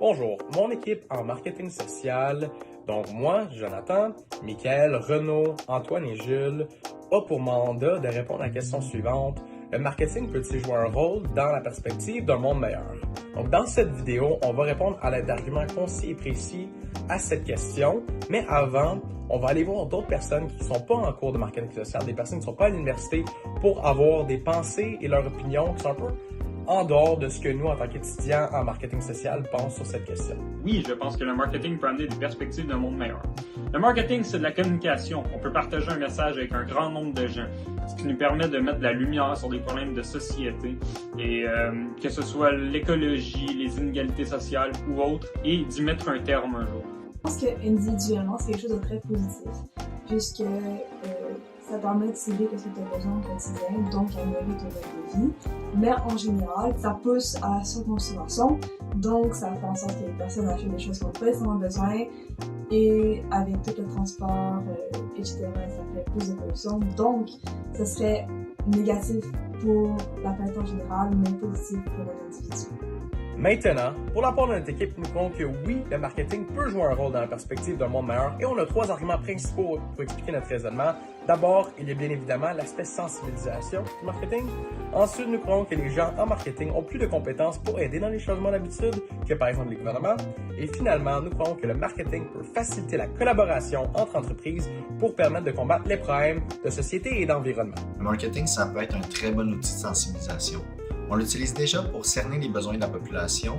Bonjour, mon équipe en marketing social, donc moi, Jonathan, Michael, Renaud, Antoine et Jules, a pour mandat de répondre à la question suivante. Le marketing peut-il jouer un rôle dans la perspective d'un monde meilleur? Donc dans cette vidéo, on va répondre à l'aide d'arguments concis et précis à cette question, mais avant, on va aller voir d'autres personnes qui ne sont pas en cours de marketing social, des personnes qui ne sont pas à l'université pour avoir des pensées et leurs opinions qui sont un peu en dehors de ce que nous, en tant qu'étudiants en marketing social, pensons sur cette question. Oui, je pense que le marketing peut amener des perspectives d'un monde meilleur. Le marketing, c'est de la communication. On peut partager un message avec un grand nombre de gens, ce qui nous permet de mettre de la lumière sur des problèmes de société, et que ce soit l'écologie, les inégalités sociales ou autres, et d'y mettre un terme un jour. Je pense qu'individuellement, c'est quelque chose de très positif, puisque ça permet de cibler ce que tu as besoin au quotidien, donc améliorer ton mode de vie. Mais en général, ça pousse à la surconsommation, donc ça fait en sorte que les personnes achètent des choses qu'ils n'ont pas nécessairement besoin, et avec tout le transport, etc., ça fait plus de pollution. Donc, ce serait négatif pour la planète en général, mais positif pour l'individu. Maintenant, pour la part de notre équipe, nous croyons que oui, le marketing peut jouer un rôle dans la perspective d'un monde meilleur et on a trois arguments principaux pour expliquer notre raisonnement. D'abord, il y a bien évidemment l'aspect sensibilisation du marketing. Ensuite, nous croyons que les gens en marketing ont plus de compétences pour aider dans les changements d'habitude que par exemple les gouvernements. Et finalement, nous croyons que le marketing peut faciliter la collaboration entre entreprises pour permettre de combattre les problèmes de société et d'environnement. Le marketing, ça peut être un très bon outil de sensibilisation. On l'utilise déjà pour cerner les besoins de la population,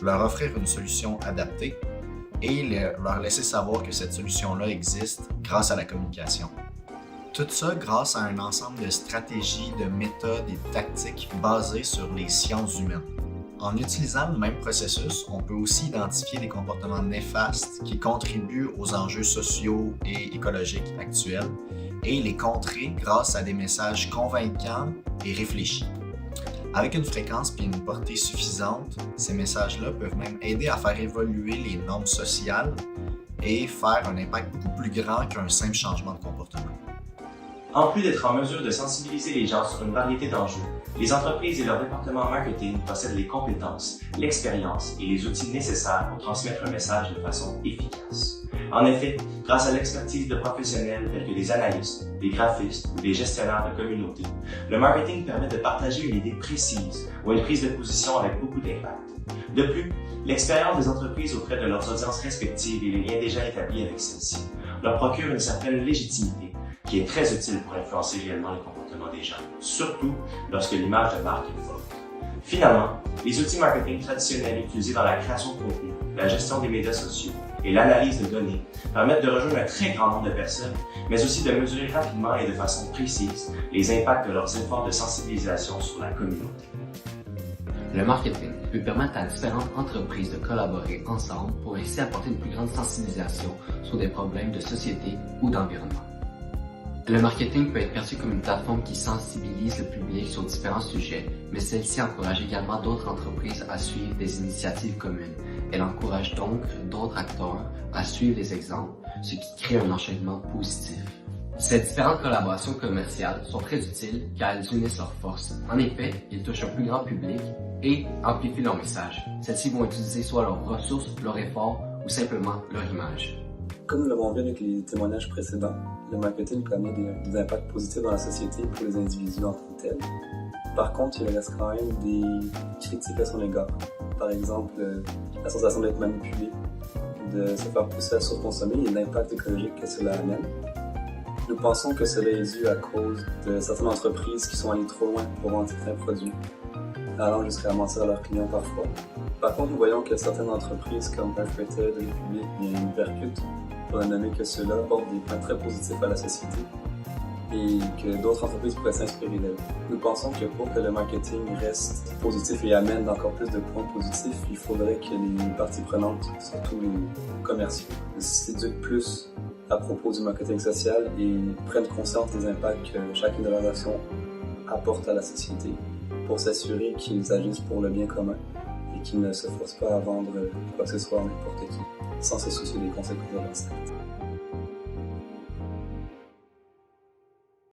leur offrir une solution adaptée et leur laisser savoir que cette solution-là existe grâce à la communication. Tout ça grâce à un ensemble de stratégies, de méthodes et de tactiques basées sur les sciences humaines. En utilisant le même processus, on peut aussi identifier des comportements néfastes qui contribuent aux enjeux sociaux et écologiques actuels et les contrer grâce à des messages convaincants et réfléchis. Avec une fréquence et une portée suffisante, ces messages-là peuvent même aider à faire évoluer les normes sociales et faire un impact beaucoup plus grand qu'un simple changement de comportement. En plus d'être en mesure de sensibiliser les gens sur une variété d'enjeux, les entreprises et leur département marketing possèdent les compétences, l'expérience et les outils nécessaires pour transmettre un message de façon efficace. En effet, grâce à l'expertise de professionnels tels que des analystes, des graphistes ou des gestionnaires de communautés, le marketing permet de partager une idée précise ou une prise de position avec beaucoup d'impact. De plus, l'expérience des entreprises auprès de leurs audiences respectives et les liens déjà établis avec celles-ci leur procure une certaine légitimité qui est très utile pour influencer réellement les comportements des gens, surtout lorsque l'image de marque est forte. Finalement, les outils marketing traditionnels utilisés dans la création de contenu, la gestion des médias sociaux et l'analyse de données permettent de rejoindre un très grand nombre de personnes, mais aussi de mesurer rapidement et de façon précise les impacts de leurs efforts de sensibilisation sur la communauté. Le marketing peut permettre à différentes entreprises de collaborer ensemble pour ainsi apporter une plus grande sensibilisation sur des problèmes de société ou d'environnement. Le marketing peut être perçu comme une plateforme qui sensibilise le public sur différents sujets, mais celle-ci encourage également d'autres entreprises à suivre des initiatives communes. Elle encourage donc d'autres acteurs à suivre les exemples, ce qui crée un enchaînement positif. Ces différentes collaborations commerciales sont très utiles car elles unissent leurs forces. En effet, ils touchent un plus grand public et amplifient leur message. Celles-ci vont utiliser soit leurs ressources, leurs efforts ou simplement leur image. Comme nous l'avons vu avec les témoignages précédents, le marketing peut amener des impacts positifs dans la société pour les individus en tant que tels. Par contre, il reste quand même des critiques à son égard. Par exemple, la sensation d'être manipulé, de se faire pousser à surconsommer et l'impact écologique que cela amène. Nous pensons que cela est dû à cause de certaines entreprises qui sont allées trop loin pour vendre certains produits, allant jusqu'à mentir à leurs clients parfois. Par contre, nous voyons que certaines entreprises comme Perfected, Republic et Hypercut, pour ne nommer que ceux-là, apportent des points très positifs à la société et que d'autres entreprises pourraient s'inspirer d'elles. Nous pensons que pour que le marketing reste positif et amène encore plus de points positifs, il faudrait que les parties prenantes, surtout les commerciaux, s'éduquent plus à propos du marketing social et prennent conscience des impacts que chacune de leurs actions apporte à la société pour s'assurer qu'ils agissent pour le bien commun et qu'ils ne se forcent pas à vendre quoi que ce soit à n'importe qui, sans se soucier des conséquences de leurs actes.